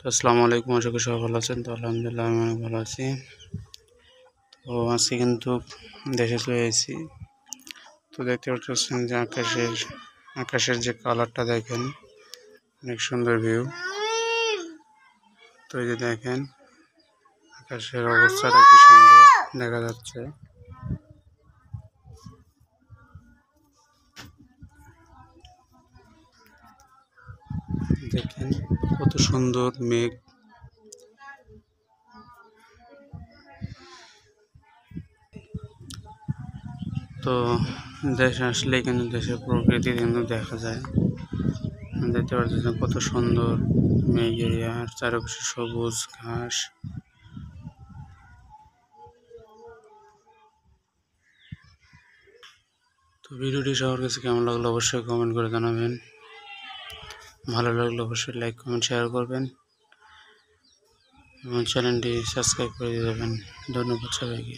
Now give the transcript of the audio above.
আসসালামু আলাইকুম, আশা করি সবাই ভালো আছেন। তো আলহামদুলিল্লাহ আমি অনেক ভালো আছি। তো আজকে কিন্তু দেশে চলে এসেছি। তো দেখতে পাচ্ছেন যে আকাশের যে কালারটা দেখেন, অনেক সুন্দর ভিউ। তো এই যে দেখেন আকাশের অবস্থাটা কি সুন্দর দেখা যাচ্ছে। দেখেন কত সুন্দর মেঘ। তো দেশে আসলে কিন্তু দেশের প্রকৃতি কিন্তু দেখা যায়। দেখতে পাচ্ছেন কত সুন্দর মেঘ এরিয়া, আর চারপাশে সবুজ ঘাস। তো ভিডিওটি সবার কাছে কেমন লাগলো অবশ্যই কমেন্ট করে জানাবেন। ভালো লাগলে অবশ্যই লাইক কমেন্ট শেয়ার করবেন এবং চ্যানেলটি সাবস্ক্রাইব করে দেবেন। ধন্যবাদ সবাইকে।